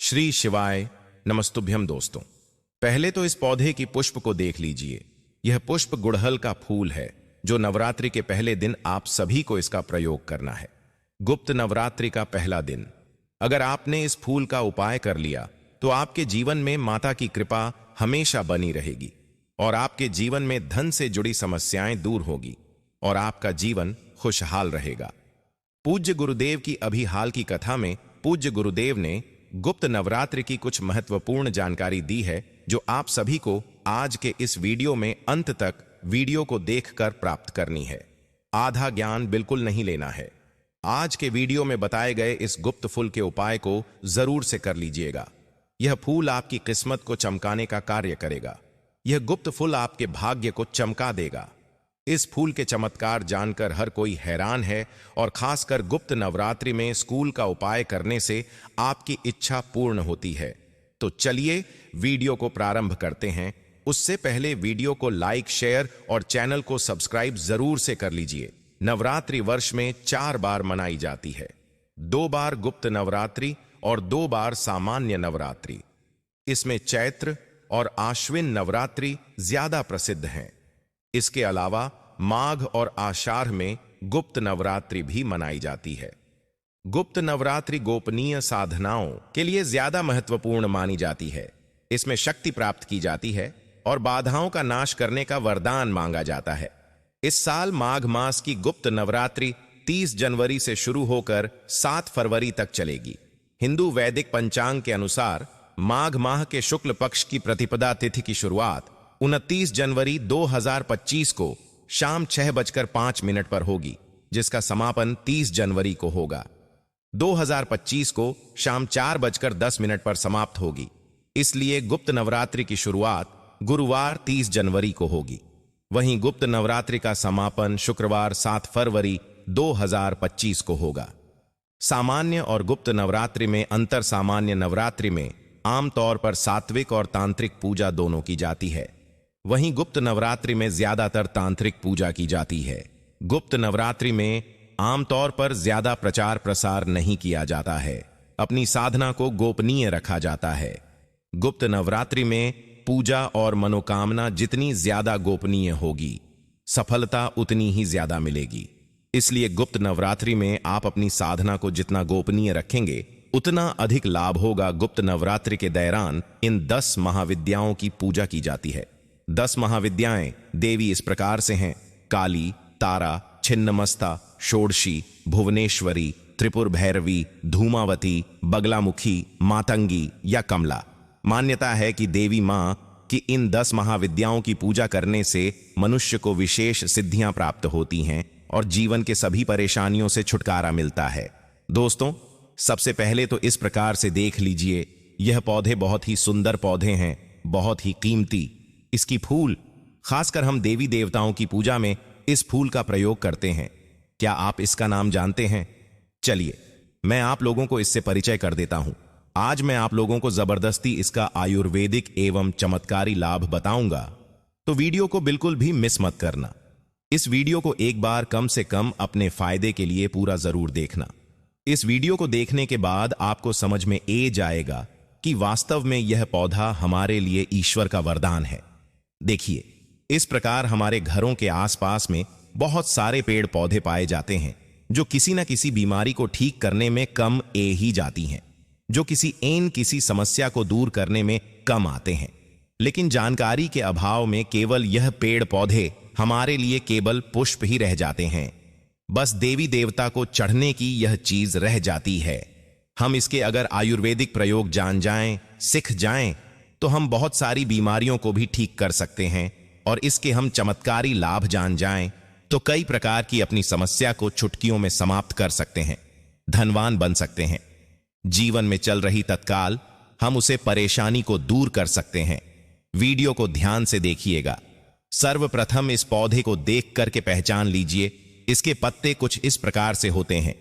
श्री शिवाय नमस्तुभ्यम। दोस्तों, पहले तो इस पौधे की पुष्प को देख लीजिए। यह पुष्प गुड़हल का फूल है जो नवरात्रि के पहले दिन आप सभी को इसका प्रयोग करना है। गुप्त नवरात्रि का पहला दिन अगर आपने इस फूल का उपाय कर लिया तो आपके जीवन में माता की कृपा हमेशा बनी रहेगी और आपके जीवन में धन से जुड़ी समस्याएं दूर होगी और आपका जीवन खुशहाल रहेगा। पूज्य गुरुदेव की अभी हाल की कथा में पूज्य गुरुदेव ने गुप्त नवरात्रि की कुछ महत्वपूर्ण जानकारी दी है जो आप सभी को आज के इस वीडियो में अंत तक वीडियो को देखकर प्राप्त करनी है। आधा ज्ञान बिल्कुल नहीं लेना है। आज के वीडियो में बताए गए इस गुप्त फूल के उपाय को जरूर से कर लीजिएगा। यह फूल आपकी किस्मत को चमकाने का कार्य करेगा। यह गुप्त फूल आपके भाग्य को चमका देगा। इस फूल के चमत्कार जानकर हर कोई हैरान है और खासकर गुप्त नवरात्रि में स्कूल का उपाय करने से आपकी इच्छा पूर्ण होती है। तो चलिए वीडियो को प्रारंभ करते हैं। उससे पहले वीडियो को लाइक, शेयर और चैनल को सब्सक्राइब जरूर से कर लीजिए। नवरात्रि वर्ष में 4 बार मनाई जाती है। 2 बार गुप्त नवरात्रि और 2 बार सामान्य नवरात्रि। इसमें चैत्र और आश्विन नवरात्रि ज्यादा प्रसिद्ध हैं। इसके अलावा माघ और आषाढ़ में गुप्त नवरात्रि भी मनाई जाती है। गुप्त नवरात्रि गोपनीय साधनाओं के लिए ज्यादा महत्वपूर्ण मानी जाती है। इसमें शक्ति प्राप्त की जाती है और बाधाओं का नाश करने का वरदान मांगा जाता है। इस साल माघ मास की गुप्त नवरात्रि 30 जनवरी से शुरू होकर 7 फरवरी तक चलेगी। हिंदू वैदिक पंचांग के अनुसार माघ माह के शुक्ल पक्ष की प्रतिपदा तिथि की शुरुआत 29 जनवरी 2025 को शाम 6:05 पर होगी, जिसका समापन 30 जनवरी को होगा। 2025 को शाम 4:10 पर समाप्त होगी। इसलिए गुप्त नवरात्रि की शुरुआत गुरुवार 30 जनवरी को होगी। वहीं गुप्त नवरात्रि का समापन शुक्रवार 7 फरवरी 2025 को होगा। सामान्य और गुप्त नवरात्रि में अंतर। सामान्य नवरात्रि में आमतौर पर सात्विक और तांत्रिक पूजा दोनों की जाती है। वहीं गुप्त नवरात्रि में ज्यादातर तांत्रिक पूजा की जाती है। गुप्त नवरात्रि में आमतौर पर ज्यादा प्रचार प्रसार नहीं किया जाता है। अपनी साधना को गोपनीय रखा जाता है। गुप्त नवरात्रि में पूजा और मनोकामना जितनी ज्यादा गोपनीय होगी, सफलता उतनी ही ज्यादा मिलेगी। इसलिए गुप्त नवरात्रि में आप अपनी साधना को जितना गोपनीय रखेंगे उतना अधिक लाभ होगा। गुप्त नवरात्रि के दौरान इन 10 महाविद्याओं की पूजा की जाती है। 10 महाविद्याएं देवी इस प्रकार से हैं: काली, तारा, छिन्नमस्ता, षोडशी, भुवनेश्वरी, त्रिपुर भैरवी, धूमावती, बगलामुखी, मातंगी या कमला। मान्यता है कि देवी मां की इन 10 महाविद्याओं की पूजा करने से मनुष्य को विशेष सिद्धियां प्राप्त होती हैं और जीवन के सभी परेशानियों से छुटकारा मिलता है। दोस्तों, सबसे पहले तो इस प्रकार से देख लीजिए, यह पौधे बहुत ही सुंदर पौधे हैं, बहुत ही कीमती। इसकी फूल, खासकर हम देवी देवताओं की पूजा में इस फूल का प्रयोग करते हैं। क्या आप इसका नाम जानते हैं? चलिए मैं आप लोगों को इससे परिचय कर देता हूं। आज मैं आप लोगों को जबरदस्ती इसका आयुर्वेदिक एवं चमत्कारी लाभ बताऊंगा, तो वीडियो को बिल्कुल भी मिस मत करना। इस वीडियो को एक बार कम से कम अपने फायदे के लिए पूरा जरूर देखना। इस वीडियो को देखने के बाद आपको समझ में आ जाएगा कि वास्तव में यह पौधा हमारे लिए ईश्वर का वरदान है। देखिए, इस प्रकार हमारे घरों के आसपास में बहुत सारे पेड़ पौधे पाए जाते हैं जो किसी न किसी बीमारी को ठीक करने में कम ही जाती हैं, जो किसी समस्या को दूर करने में कम आते हैं। लेकिन जानकारी के अभाव में केवल यह पेड़ पौधे हमारे लिए केवल पुष्प ही रह जाते हैं। बस देवी देवता को चढ़ने की यह चीज रह जाती है। हम इसके अगर आयुर्वेदिक प्रयोग जान जाएं, सीख जाएं, तो हम बहुत सारी बीमारियों को भी ठीक कर सकते हैं और इसके हम चमत्कारी लाभ जान जाएं तो कई प्रकार की अपनी समस्या को चुटकियों में समाप्त कर सकते हैं, धनवान बन सकते हैं। जीवन में चल रही तत्काल हम उसे परेशानी को दूर कर सकते हैं। वीडियो को ध्यान से देखिएगा। सर्वप्रथम इस पौधे को देख करके पहचान लीजिए। इसके पत्ते कुछ इस प्रकार से होते हैं।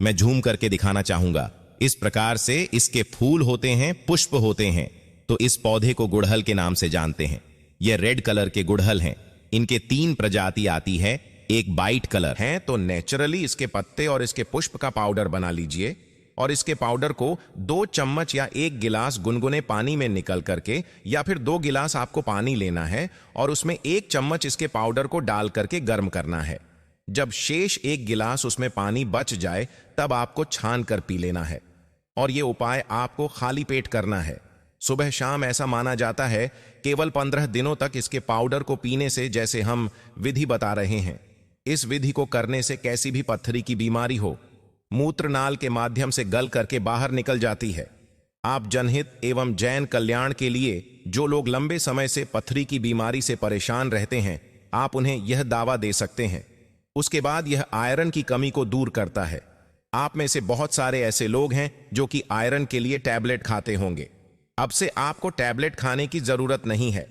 मैं झूम करके दिखाना चाहूंगा। इस प्रकार से इसके फूल होते हैं, पुष्प होते हैं। तो इस पौधे को गुड़हल के नाम से जानते हैं। यह रेड कलर के गुड़हल हैं। इनके 3 प्रजाति आती है। एक वाइट कलर है, तो नेचुरली इसके पत्ते और इसके पुष्प का पाउडर बना लीजिए। और इसके पाउडर को 2 चम्मच या 1 गिलास गुनगुने पानी में निकल करके, या फिर 2 गिलास आपको पानी लेना है और उसमें 1 चम्मच इसके पाउडर को डाल करके गर्म करना है। जब शेष 1 गिलास उसमें पानी बच जाए तब आपको छान कर पी लेना है। और यह उपाय आपको खाली पेट करना है। सुबह शाम ऐसा माना जाता है। केवल 15 दिनों तक इसके पाउडर को पीने से, जैसे हम विधि बता रहे हैं, इस विधि को करने से कैसी भी पत्थरी की बीमारी हो, मूत्रनाल के माध्यम से गल करके बाहर निकल जाती है। आप जनहित एवं जैन कल्याण के लिए जो लोग लंबे समय से पत्थरी की बीमारी से परेशान रहते हैं, आप उन्हें यह दावा दे सकते हैं। उसके बाद यह आयरन की कमी को दूर करता है। आप में से बहुत सारे ऐसे लोग हैं जो कि आयरन के लिए टैबलेट खाते होंगे। अब से आपको टैबलेट खाने की जरूरत नहीं है।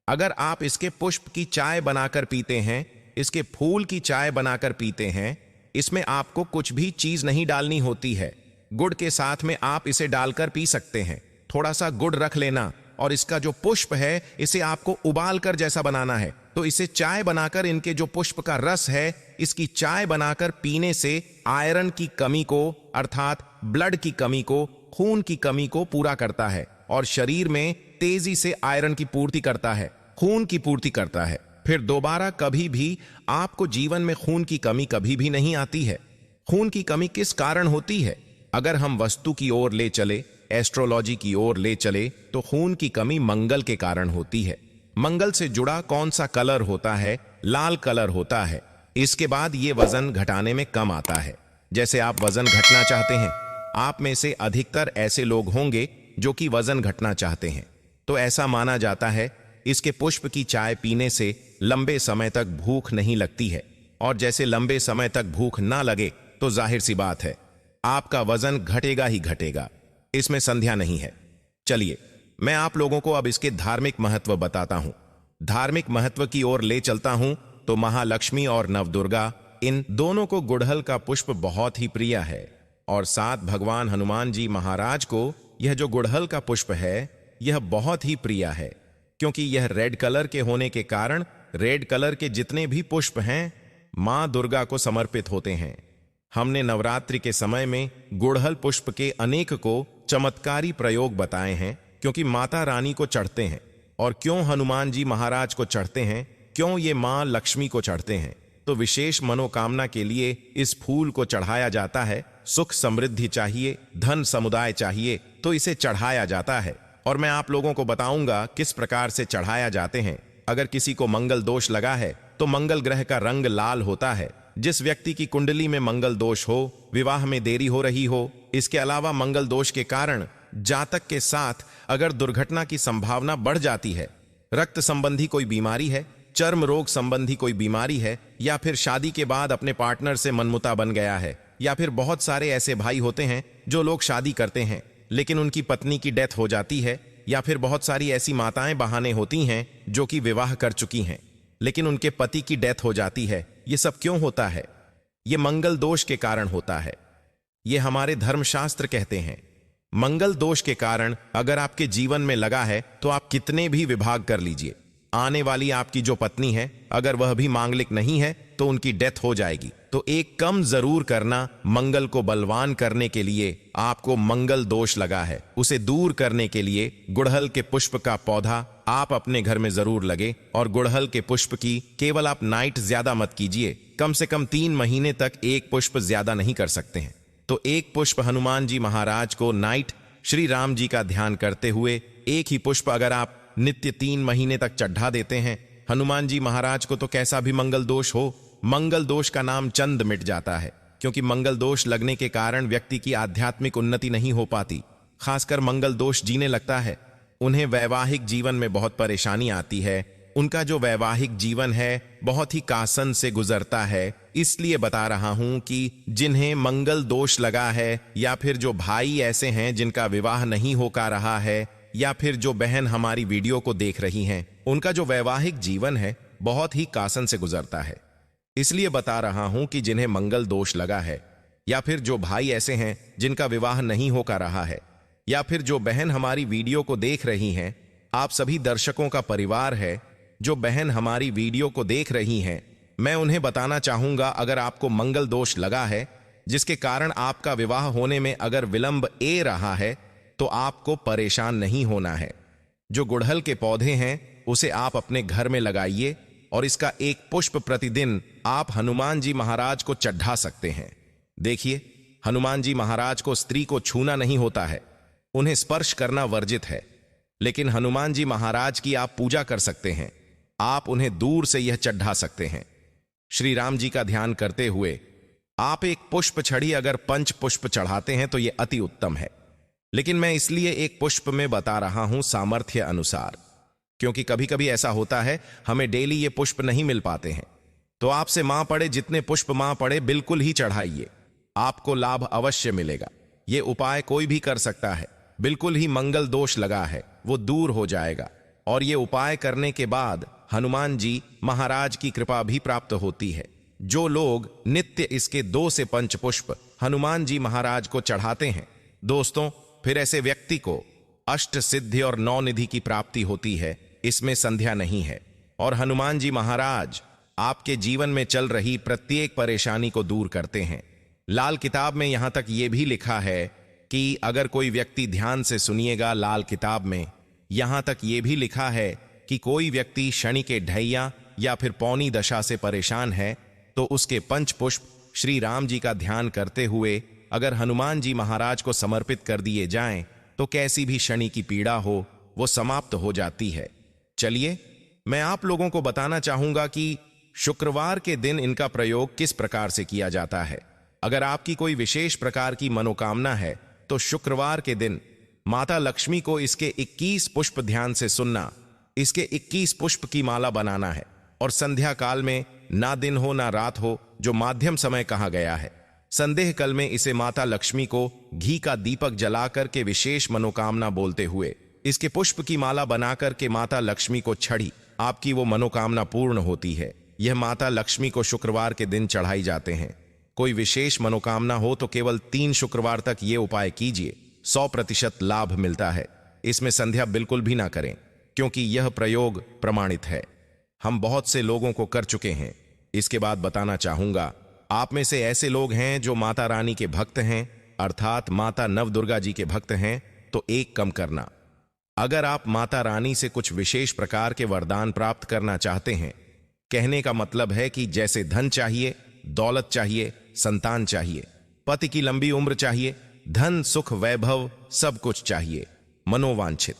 अगर आप इसके पुष्प की चाय बनाकर पीते हैं, इसके फूल की चाय बनाकर पीते हैं, इसमें आपको कुछ भी चीज नहीं डालनी होती है। गुड़ के साथ में आप इसे डालकर पी सकते हैं। थोड़ा सा गुड़ रख लेना और इसका जो पुष्प है इसे आपको उबाल कर जैसा बनाना है। तो इसे चाय बनाकर, इनके जो पुष्प का रस है, इसकी चाय बनाकर पीने से आयरन की कमी को, अर्थात ब्लड की कमी को, खून की कमी को पूरा करता है और शरीर में तेजी से आयरन की पूर्ति करता है, खून की पूर्ति करता है। फिर दोबारा कभी भी आपको जीवन में खून की कमी कभी भी नहीं आती है। खून की कमी किस कारण होती है? अगर हम वस्तु की ओर ले चले, एस्ट्रोलॉजी की ओर ले चले, तो खून की कमी मंगल के कारण होती है। मंगल से जुड़ा कौन सा कलर होता है? लाल कलर होता है। इसके बाद ये वजन घटाने में कम आता है। जैसे आप वजन घटना चाहते हैं, आप में से अधिकतर ऐसे लोग होंगे जो कि वजन घटना चाहते हैं। तो ऐसा माना जाता है इसके पुष्प की चाय पीने से लंबे समय तक भूख नहीं लगती है। और जैसे लंबे समय तक भूख ना लगे तो जाहिर सी बात है आपका वजन घटेगा ही घटेगा। इसमें संध्या नहीं है। चलिए मैं आप लोगों को अब इसके धार्मिक महत्व बताता हूं। धार्मिक महत्व की ओर ले चलता हूं तो महालक्ष्मी और नवदुर्गा, इन दोनों को गुड़हल का पुष्प बहुत ही प्रिय है। और साथ भगवान हनुमान जी महाराज को यह जो गुड़हल का पुष्प है यह बहुत ही प्रिय है, क्योंकि यह रेड कलर के होने के कारण रेड कलर के जितने भी पुष्प हैं मां दुर्गा को समर्पित होते हैं। हमने नवरात्रि के समय में गुड़हल पुष्प के अनेक को चमत्कारी प्रयोग बताए हैं, क्योंकि माता रानी को चढ़ते हैं। और क्यों हनुमान जी महाराज को चढ़ते हैं, क्यों ये मां लक्ष्मी को चढ़ते हैं? तो विशेष मनोकामना के लिए इस फूल को चढ़ाया जाता है। सुख समृद्धि चाहिए, धन समुदाय चाहिए, तो इसे चढ़ाया जाता है। और मैं आप लोगों को बताऊंगा किस प्रकार से चढ़ाया जाते हैं। अगर किसी को मंगल दोष लगा है तो मंगल ग्रह का रंग लाल होता है। जिस व्यक्ति की कुंडली में मंगल दोष हो, विवाह में देरी हो रही हो, इसके अलावा मंगल दोष के कारण जातक के साथ अगर दुर्घटना की संभावना बढ़ जाती है, रक्त संबंधी कोई बीमारी है, चर्म रोग संबंधी कोई बीमारी है, या फिर शादी के बाद अपने पार्टनर से मनमुता बन गया है, या फिर बहुत सारे ऐसे भाई होते हैं जो लोग शादी करते हैं लेकिन उनकी पत्नी की डेथ हो जाती है, या फिर बहुत सारी ऐसी माताएं बहाने होती हैं जो कि विवाह कर चुकी हैं लेकिन उनके पति की डेथ हो जाती है। ये सब क्यों होता है? ये मंगल दोष के कारण होता है। ये हमारे धर्मशास्त्र कहते हैं। मंगल दोष के कारण अगर आपके जीवन में लगा है तो आप कितने भी विभाग कर लीजिए, आने वाली आपकी जो पत्नी है अगर वह भी मांगलिक नहीं है तो उनकी डेथ हो जाएगी। तो एक कम जरूर करना। मंगल को बलवान करने के लिए आपको मंगल दोष लगा है, उसे दूर करने के लिए गुड़हल के पुष्प का पौधा आप अपने घर में जरूर लगे। और गुड़हल के पुष्प की केवल आप नाइट ज्यादा मत कीजिए, कम से कम 3 महीने तक एक पुष्प ज्यादा नहीं कर सकते हैं। तो एक पुष्प हनुमान जी महाराज को नाइट श्री राम जी का ध्यान करते हुए एक ही पुष्प अगर आप नित्य 3 महीने तक चढ़ा देते हैं हनुमान जी महाराज को, तो कैसा भी मंगल दोष हो, मंगल दोष का नाम चंद मिट जाता है। क्योंकि मंगल दोष लगने के कारण व्यक्ति की आध्यात्मिक उन्नति नहीं हो पाती। खासकर मंगल दोष जीने लगता है, उन्हें वैवाहिक जीवन में बहुत परेशानी आती है। उनका जो वैवाहिक जीवन है बहुत ही कासन से गुजरता है। इसलिए बता रहा हूं कि जिन्हें मंगल दोष लगा है, या फिर जो भाई ऐसे हैं जिनका विवाह नहीं हो पा रहा है, या फिर जो बहन हमारी वीडियो को देख रही हैं, उनका जो वैवाहिक जीवन है बहुत ही कासन से गुजरता है। इसलिए बता रहा हूं कि जिन्हें मंगल दोष लगा है, या फिर जो भाई ऐसे हैं जिनका विवाह नहीं हो पा रहा है, या फिर जो बहन हमारी वीडियो को देख रही हैं, आप सभी दर्शकों का परिवार है जो बहन हमारी वीडियो को देख रही हैं, मैं उन्हें बताना चाहूंगा अगर आपको मंगल दोष लगा है, जिसके कारण आपका विवाह होने में अगर विलंब ए रहा है तो आपको परेशान नहीं होना है। जो गुड़हल के पौधे हैं उसे आप अपने घर में लगाइए और इसका एक पुष्प प्रतिदिन आप हनुमान जी महाराज को चढ़ा सकते हैं। देखिए, हनुमान जी महाराज को स्त्री को छूना नहीं होता है, उन्हें स्पर्श करना वर्जित है, लेकिन हनुमान जी महाराज की आप पूजा कर सकते हैं। आप उन्हें दूर से यह चढ़ा सकते हैं। श्री राम जी का ध्यान करते हुए आप एक पुष्प छड़ी अगर पंच पुष्प चढ़ाते हैं तो यह अति उत्तम है, लेकिन मैं इसलिए एक पुष्प में बता रहा हूं सामर्थ्य अनुसार, क्योंकि कभी कभी ऐसा होता है हमें डेली ये पुष्प नहीं मिल पाते हैं। तो आपसे मां पड़े जितने पुष्प मां पड़े बिल्कुल ही चढ़ाइए, आपको लाभ अवश्य मिलेगा। ये उपाय कोई भी कर सकता है, बिल्कुल ही मंगल दोष लगा है वो दूर हो जाएगा, और ये उपाय करने के बाद हनुमान जी महाराज की कृपा भी प्राप्त होती है। जो लोग नित्य इसके 2 से 5 पुष्प हनुमान जी महाराज को चढ़ाते हैं दोस्तों, फिर ऐसे व्यक्ति को अष्ट सिद्धि और 9 निधि की प्राप्ति होती है, इसमें संध्या नहीं है। और हनुमान जी महाराज आपके जीवन में चल रही प्रत्येक परेशानी को दूर करते हैं। लाल किताब में यहां तक यह भी लिखा है कि अगर कोई व्यक्ति ध्यान से सुनिएगा, लाल किताब में यहां तक यह भी लिखा है कि कोई व्यक्ति शनि के ढैया या फिर पौनी दशा से परेशान है तो उसके 5 पुष्प श्री राम जी का ध्यान करते हुए अगर हनुमान जी महाराज को समर्पित कर दिए जाएं तो कैसी भी शनि की पीड़ा हो वो समाप्त हो जाती है। चलिए, मैं आप लोगों को बताना चाहूंगा कि शुक्रवार के दिन इनका प्रयोग किस प्रकार से किया जाता है। अगर आपकी कोई विशेष प्रकार की मनोकामना है तो शुक्रवार के दिन माता लक्ष्मी को इसके 21 पुष्प ध्यान से सुनना, इसके 21 पुष्प की माला बनाना है, और संध्या काल में ना दिन हो ना रात हो, जो माध्यम समय कहा गया है, संदेह काल में इसे माता लक्ष्मी को घी का दीपक जलाकर के विशेष मनोकामना बोलते हुए इसके पुष्प की माला बनाकर के माता लक्ष्मी को छड़ी, आपकी वो मनोकामना पूर्ण होती है। यह माता लक्ष्मी को शुक्रवार के दिन चढ़ाई जाते हैं। कोई विशेष मनोकामना हो तो केवल 3 शुक्रवार तक ये उपाय कीजिए, 100% लाभ मिलता है। इसमें संध्या बिल्कुल भी ना करें, क्योंकि यह प्रयोग प्रमाणित है, हम बहुत से लोगों को कर चुके हैं। इसके बाद बताना चाहूंगा, आप में से ऐसे लोग हैं जो माता रानी के भक्त हैं, अर्थात माता नवदुर्गा जी के भक्त हैं, तो एक कम करना। अगर आप माता रानी से कुछ विशेष प्रकार के वरदान प्राप्त करना चाहते हैं, कहने का मतलब है कि जैसे धन चाहिए, दौलत चाहिए, संतान चाहिए, पति की लंबी उम्र चाहिए, धन सुख वैभव सब कुछ चाहिए, मनोवांछित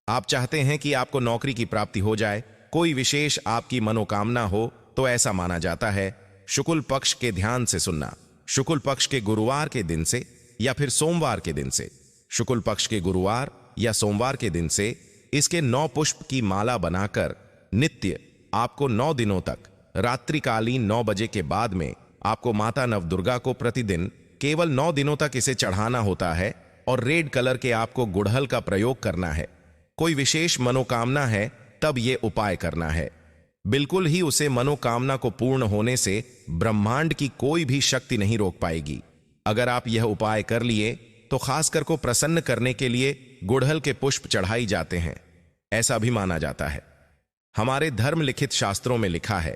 आप चाहते हैं कि आपको नौकरी की प्राप्ति हो जाए, कोई विशेष आपकी मनोकामना हो, तो ऐसा माना जाता है शुक्ल पक्ष के ध्यान से सुनना। शुक्ल पक्ष के गुरुवार के दिन से या फिर सोमवार के दिन से, शुक्ल पक्ष के गुरुवार या सोमवार के दिन से इसके 9 पुष्प की माला बनाकर नित्य आपको 9 दिनों तक रात्रिकालीन 9 बजे के बाद में आपको माता नवदुर्गा को प्रतिदिन केवल 9 दिनों तक इसे चढ़ाना होता है, और रेड कलर के आपको गुड़हल का प्रयोग करना है। कोई विशेष मनोकामना है तब यह उपाय करना है। बिल्कुल ही उसे मनोकामना को पूर्ण होने से ब्रह्मांड की कोई भी शक्ति नहीं रोक पाएगी। अगर आप यह उपाय कर लिए तो खासकर को प्रसन्न करने के लिए गुड़हल के पुष्प चढ़ाई जाते हैं, ऐसा भी माना जाता है। हमारे धर्म लिखित शास्त्रों में लिखा है,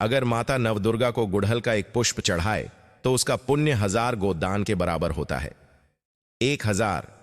अगर माता नवदुर्गा को गुड़हल का एक पुष्प चढ़ाए तो उसका पुण्य 1000 गोदान के बराबर होता है। 1000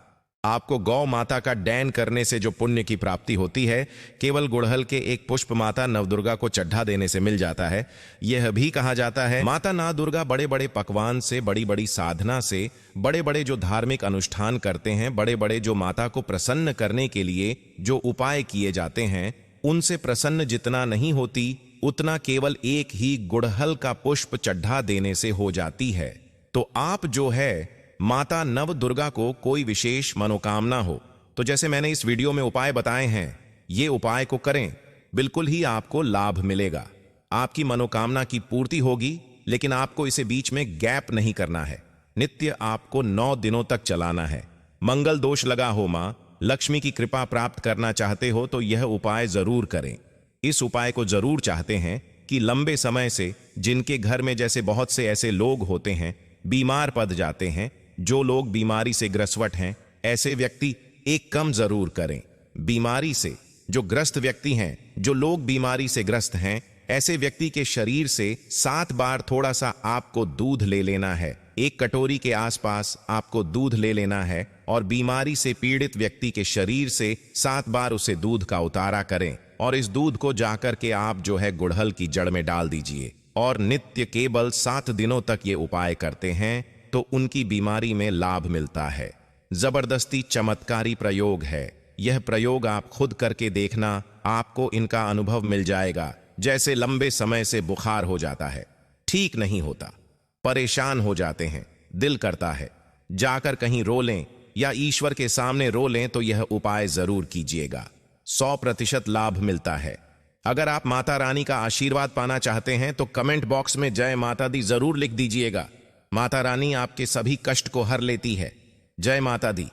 आपको गौ माता का डैन करने से जो पुण्य की प्राप्ति होती है, केवल गुड़हल के एक पुष्प माता नवदुर्गा को चढ़ा देने से मिल जाता है। यह भी कहा जाता है माता नवदुर्गा बड़े बड़े पकवान से, बड़ी बड़ी साधना से, बड़े बड़े जो धार्मिक अनुष्ठान करते हैं, बड़े बड़े जो माता को प्रसन्न करने के लिए जो उपाय किए जाते हैं, उनसे प्रसन्न जितना नहीं होती उतना केवल एक ही गुड़हल का पुष्प चढ़ा देने से हो जाती है। तो आप जो है माता नव दुर्गा को कोई विशेष मनोकामना हो तो जैसे मैंने इस वीडियो में उपाय बताए हैं, ये उपाय को करें, बिल्कुल ही आपको लाभ मिलेगा, आपकी मनोकामना की पूर्ति होगी। लेकिन आपको इसे बीच में गैप नहीं करना है, नित्य आपको 9 दिनों तक चलाना है। मंगल दोष लगा हो, मां लक्ष्मी की कृपा प्राप्त करना चाहते हो तो यह उपाय जरूर करें। इस उपाय को जरूर चाहते हैं कि लंबे समय से जिनके घर में जैसे बहुत से ऐसे लोग होते हैं बीमार पड़ जाते हैं, जो लोग बीमारी से ग्रसवट हैं, ऐसे व्यक्ति एक कम जरूर करें। बीमारी से जो ग्रस्त व्यक्ति हैं, जो लोग बीमारी से ग्रस्त हैं, ऐसे व्यक्ति के शरीर से 7 बार थोड़ा सा आपको दूध ले लेना है। एक कटोरी के आसपास आपको दूध ले लेना है और बीमारी से पीड़ित व्यक्ति के शरीर से 7 बार उसे दूध का उतारा करें और इस दूध को जाकर के आप जो है गुड़हल की जड़ में डाल दीजिए और नित्य केवल 7 दिनों तक ये उपाय करते हैं तो उनकी बीमारी में लाभ मिलता है। जबरदस्ती चमत्कारी प्रयोग है। यह प्रयोग आप खुद करके देखना, आपको इनका अनुभव मिल जाएगा। जैसे लंबे समय से बुखार हो जाता है, ठीक नहीं होता, परेशान हो जाते हैं, दिल करता है जाकर कहीं रो लें या ईश्वर के सामने रो लें, तो यह उपाय जरूर कीजिएगा। 100% लाभ मिलता है। अगर आप माता रानी का आशीर्वाद पाना चाहते हैं तो कमेंट बॉक्स में जय माता दी जरूर लिख दीजिएगा। माता रानी आपके सभी कष्ट को हर लेती है। जय माता दी।